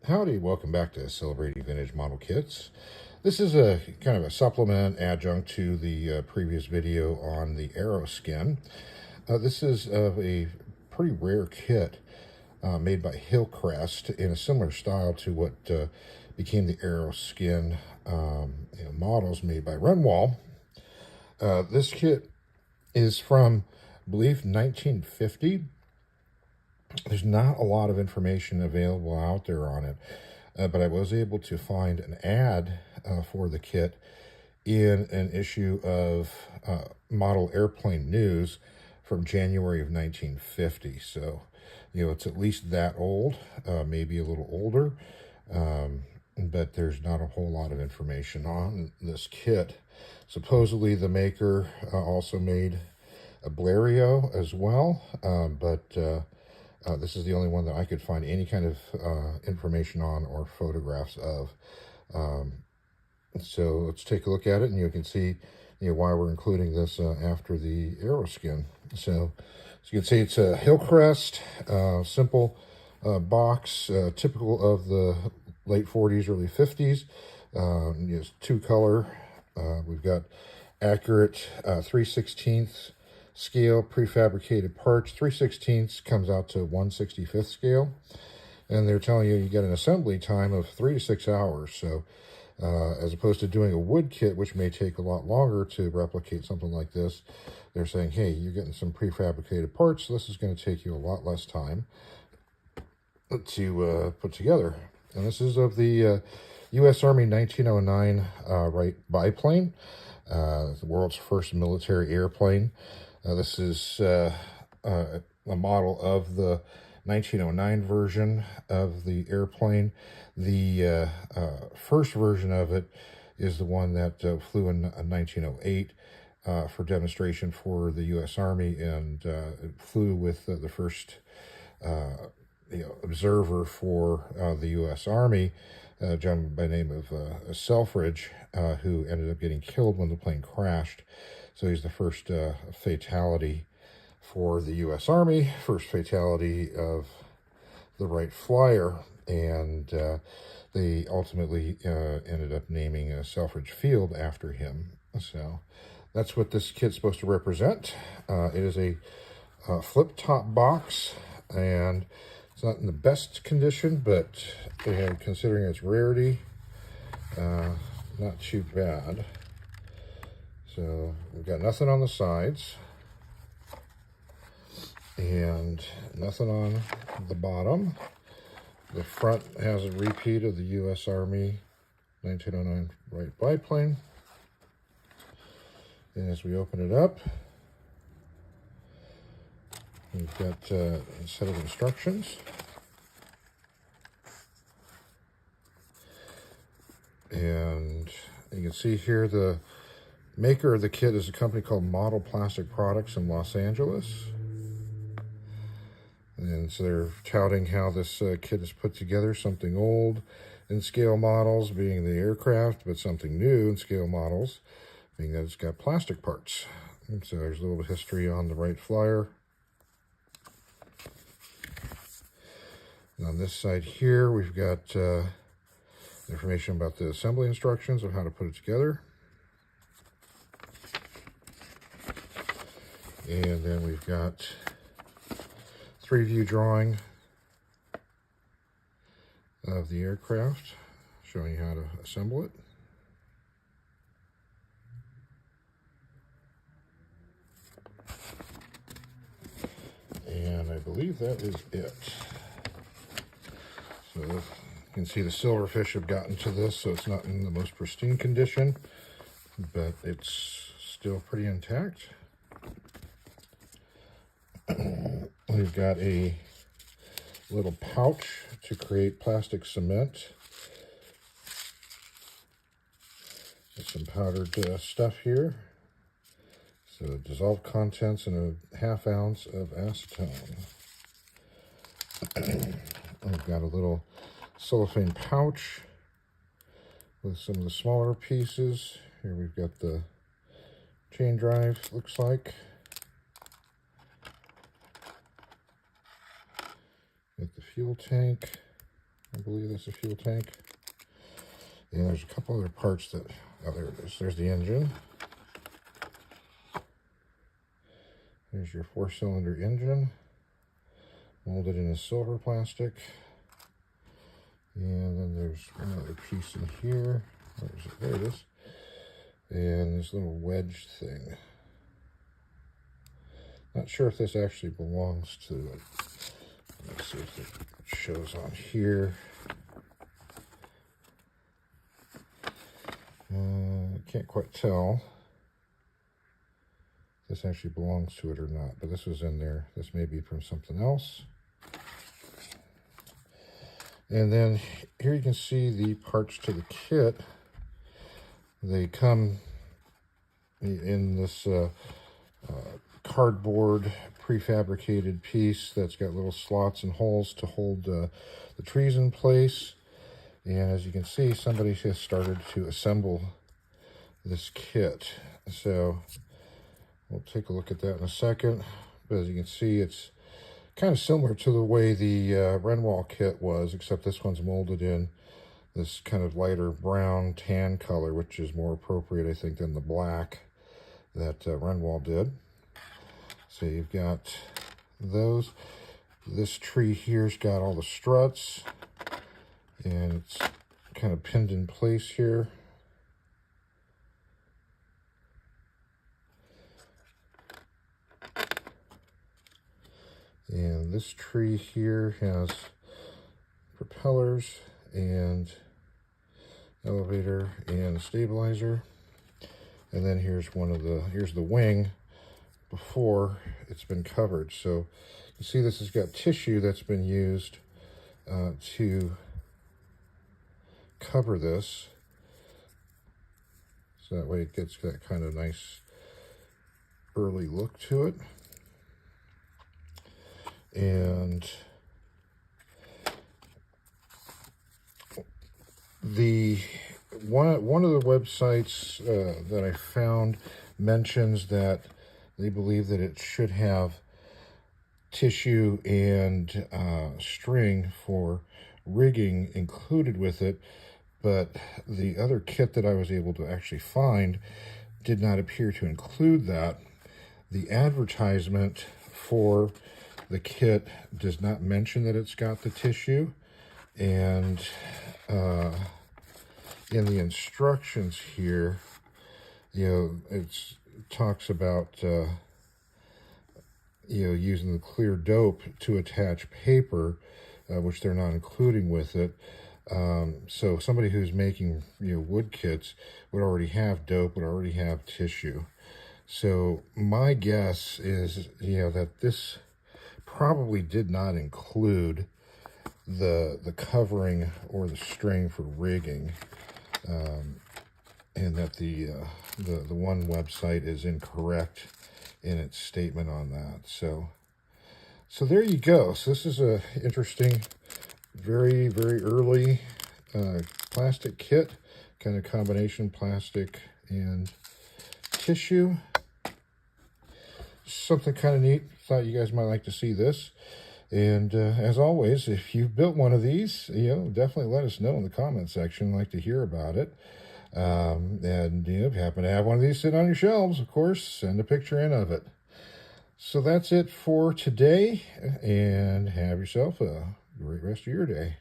Howdy, welcome back to Celebrating Vintage Model Kits. This is a kind of a supplement adjunct to the previous video on the Aero skin. This is a pretty rare kit made by Hillcrest in a similar style to what became the Aero skin models made by Renwall. This kit is from, I believe, 1950. There's not a lot of information available out there on it, but I was able to find an ad for the kit in an issue of Model Airplane News from January of 1950. So, it's at least that old, maybe a little older, but there's not a whole lot of information on this kit. Supposedly the maker also made a Blériot as well, but this is the only one that I could find any kind of information on or photographs of. So let's take a look at it, and you can see why we're including this after the Aero skin. So as you can see, it's a Hillcrest simple box, typical of the late 40s, early 50s. It's two color. We've got accurate 3/16 scale prefabricated parts. 3/16 comes out to 1/65 scale, and they're telling you get an assembly time of 3 to 6 hours. So as opposed to doing a wood kit, which may take a lot longer to replicate something like this, they're saying, hey, you're getting some prefabricated parts, so this is going to take you a lot less time to put together. And this is of the U.S. Army 1909 Wright Biplane, the world's first military airplane. This is a model of the 1909 version of the airplane. The first version of it is the one that flew in 1908 for demonstration for the U.S. Army, and it flew with the first observer for the U.S. Army, a gentleman by the name of Selfridge, who ended up getting killed when the plane crashed. So he's the first fatality for the U.S. Army, first fatality of the Wright Flyer, and they ultimately ended up naming Selfridge Field after him. So that's what this kit's supposed to represent. It is a flip-top box, and it's not in the best condition, but considering its rarity, not too bad. So we've got nothing on the sides and nothing on the bottom. The front has a repeat of the U.S. Army 1909 Wright biplane. And as we open it up, we've got a set of instructions. And you can see here the maker of the kit is a company called Model Plastic Products in Los Angeles. And so they're touting how this kit is put together, something old in scale models being the aircraft, but something new in scale models being that it's got plastic parts. And so there's a little history on the Wright Flyer. And on this side here, we've got information about the assembly instructions of how to put it together. And then we've got 3-view drawing of the aircraft, showing you how to assemble it. And I believe that is it. So you can see the silverfish have gotten to this, so it's not in the most pristine condition, but it's still pretty intact. We've got a little pouch to create plastic cement. There's some powdered stuff here. So dissolved contents in a 1/2 ounce of acetone. We've got a little cellophane pouch with some of the smaller pieces. Here we've got the chain drive, looks like. With the fuel tank I believe that's a fuel tank. And there's a couple other parts that, oh, there it is. There's the engine. There's your 4-cylinder engine, molded in a silver plastic. And then there's another piece in here. Where is it? There it is. And this little wedge thing. Not sure if this actually belongs to it. Let's see if it shows on here. Can't quite tell if this actually belongs to it or not, but this was in there. This may be from something else. And then here you can see the parts to the kit. They come in this cardboard prefabricated piece that's got little slots and holes to hold the trees in place. And as you can see, somebody has started to assemble this kit. So we'll take a look at that in a second. But as you can see, it's kind of similar to the way the Renwall kit was, except this one's molded in this kind of lighter brown tan color, which is more appropriate, I think, than the black that Renwall did. So you've got those. This tree here's got all the struts, and it's kind of pinned in place here. And this tree here has propellers and elevator and stabilizer. And then here's here's the wing before it's been covered. So you see this has got tissue that's been used to cover this. So that way it gets that kind of nice early look to it. And one of the websites that I found mentions that they believe that it should have tissue and string for rigging included with it, but the other kit that I was able to actually find did not appear to include that. The advertisement for the kit does not mention that it's got the tissue, and in the instructions here, it talks about using the clear dope to attach paper, which they're not including with it. So somebody who's making wood kits would already have dope, would already have tissue. So my guess is that this probably did not include the covering or the string for rigging, and that the one website is incorrect in its statement on that. So there you go. So this is a interesting, very, very early plastic kit, kind of combination plastic and tissue. Something kind of neat. Thought you guys might like to see this. And as always, if you've built one of these, definitely let us know in the comment section. I'd like to hear about it. And if you happen to have one of these sitting on your shelves, of course, send a picture in of it. So that's it for today, and have yourself a great rest of your day.